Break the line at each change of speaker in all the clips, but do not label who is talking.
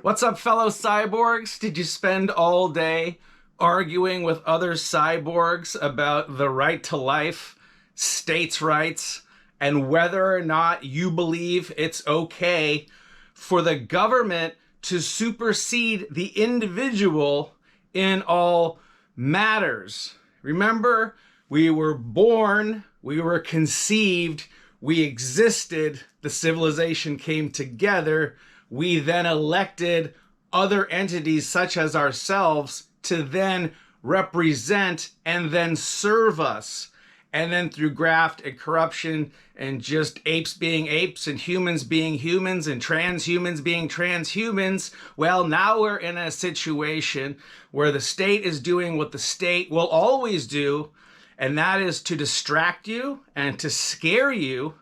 What's up, fellow cyborgs? Did you spend all day arguing with other cyborgs about the right to life, states' rights, and whether or not you believe it's okay for the government to supersede the individual in all matters? Remember, we were born, we were conceived, we existed, the civilization came together. We then elected other entities such as ourselves to then represent and then serve us. And then through graft and corruption and just apes being apes and humans being humans and transhumans being transhumans, well, now we're in a situation where the state is doing what the state will always do, and that is to distract you and to scare you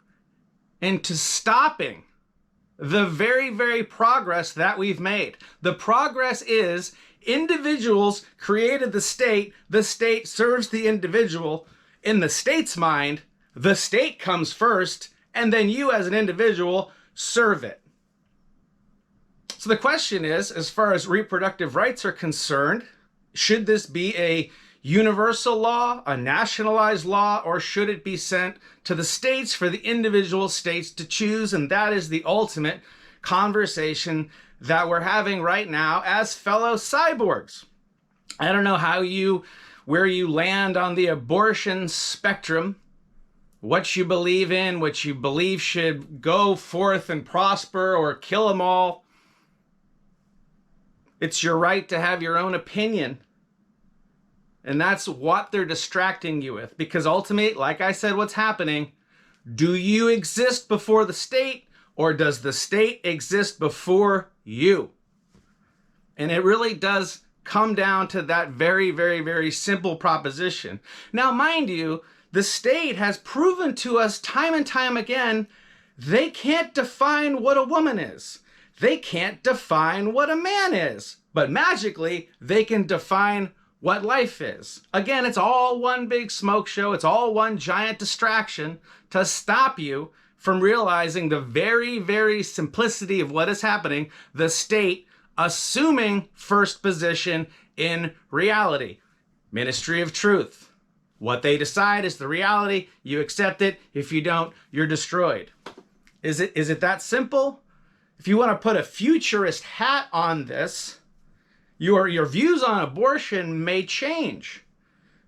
into stopping the very, very progress that we've made. The progress is individuals created the state serves the individual. In the state's mind, the state comes first, and then you as an individual serve it. So the question is, as far as reproductive rights are concerned, should this be a universal law, a nationalized law, or should it be sent to the states for the individual states to choose? And that is the ultimate conversation that we're having right now as fellow cyborgs. I don't know where you land on the abortion spectrum, what you believe in, what you believe should go forth and prosper or kill them all. It's your right to have your own opinion. And that's what they're distracting you with. Because ultimately, like I said, what's happening, do you exist before the state, or does the state exist before you? And it really does come down to that very, very, very simple proposition. Now, mind you, the state has proven to us time and time again, they can't define what a woman is. They can't define what a man is. But magically, they can define what life is. Again, it's all one big smoke show. It's all one giant distraction to stop you from realizing the very, very simplicity of what is happening. The state assuming first position in reality. Ministry of truth. What they decide is the reality. You accept it. If you don't, you're destroyed. Is it that simple? If you want to put a futurist hat on this, your views on abortion may change.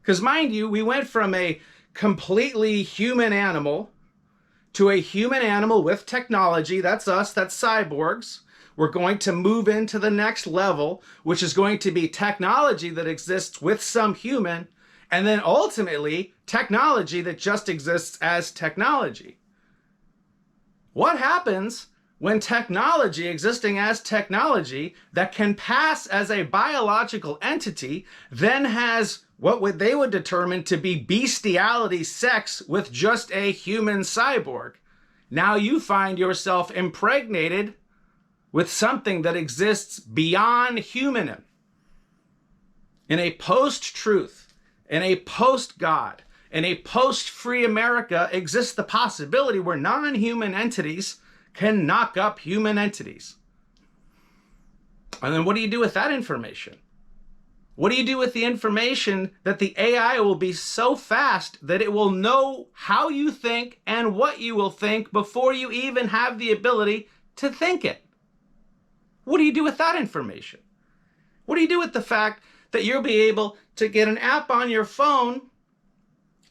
Because mind you, we went from a completely human animal to a human animal with technology. That's us, that's cyborgs. We're going to move into the next level, which is going to be technology that exists with some human, and then ultimately technology that just exists as technology. What happens when technology existing as technology that can pass as a biological entity then has what they would determine to be beastiality sex with just a human cyborg? Now you find yourself impregnated with something that exists beyond human. In a post-truth, in a post-God, in a post-free America exists the possibility where non-human entities can knock up human entities. And then what do you do with that information? What do you do with the information that the AI will be so fast that it will know how you think and what you will think before you even have the ability to think it? What do you do with that information? What do you do with the fact that you'll be able to get an app on your phone,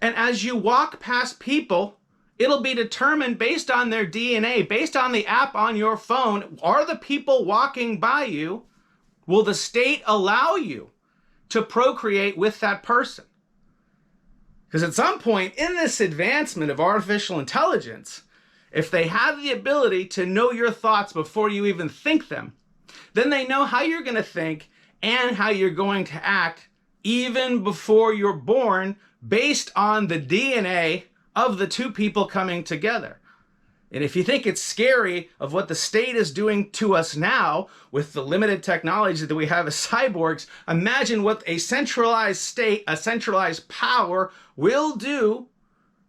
and as you walk past people, it'll be determined based on their DNA, based on the app on your phone, are the people walking by you, will the state allow you to procreate with that person? Because at some point in this advancement of artificial intelligence, if they have the ability to know your thoughts before you even think them, then they know how you're going to think and how you're going to act even before you're born based on the DNA of the two people coming together. And if you think it's scary of what the state is doing to us now with the limited technology that we have as cyborgs, imagine what a centralized state, a centralized power will do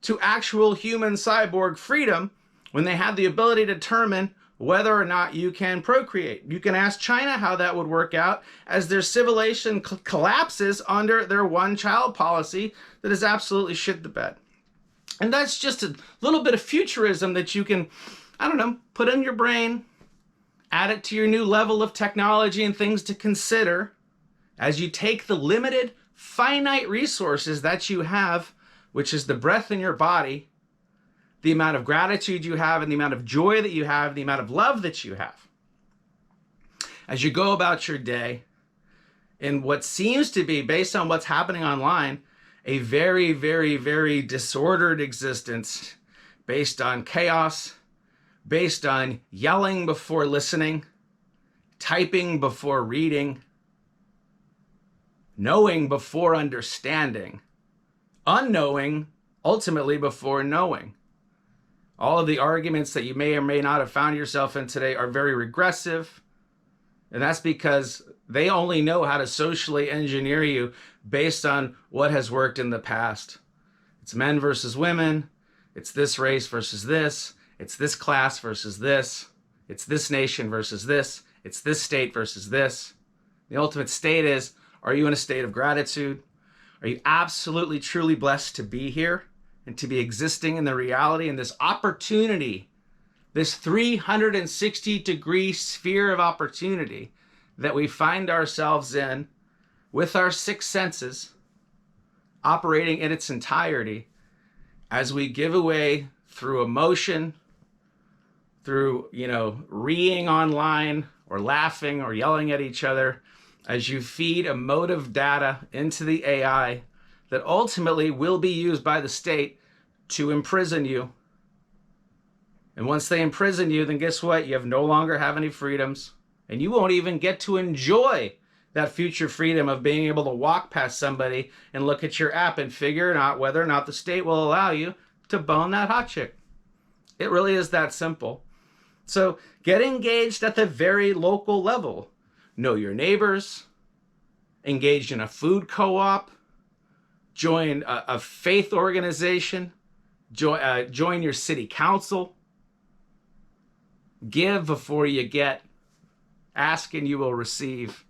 to actual human cyborg freedom when they have the ability to determine whether or not you can procreate. You can ask China how that would work out as their civilization collapses under their one-child policy that is absolutely shit the bed. And that's just a little bit of futurism that you can, I don't know, put in your brain, add it to your new level of technology and things to consider as you take the limited, finite resources that you have, which is the breath in your body, the amount of gratitude you have, and the amount of joy that you have, the amount of love that you have. As you go about your day, in what seems to be, based on what's happening online, a very, very, very disordered existence based on chaos, based on yelling before listening, typing before reading, knowing before understanding, unknowing ultimately before knowing. All of the arguments that you may or may not have found yourself in today are very regressive, and that's because they only know how to socially engineer you based on what has worked in the past. It's men versus women, it's this race versus this, it's this class versus this, it's this nation versus this, it's this state versus this. The ultimate state is, are you in a state of gratitude? Are you absolutely, truly blessed to be here and to be existing in the reality and this opportunity, this 360-degree sphere of opportunity that we find ourselves in with our six senses operating in its entirety as we give away through emotion, through, reeing online or laughing or yelling at each other, as you feed emotive data into the AI that ultimately will be used by the state to imprison you. And once they imprison you, then guess what? You no longer have any freedoms, and you won't even get to enjoy that future freedom of being able to walk past somebody and look at your app and figure out whether or not the state will allow you to bone that hot chick. It really is that simple. So get engaged at the very local level. Know your neighbors, engage in a food co-op, join a faith organization, join your city council, give before you get, ask and you will receive.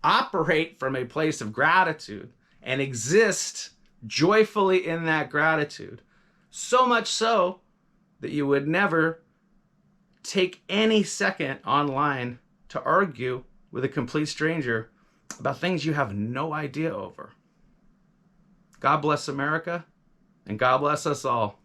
Operate from a place of gratitude and exist joyfully in that gratitude. So much so that you would never take any second online to argue with a complete stranger about things you have no idea over. God bless America, and God bless us all.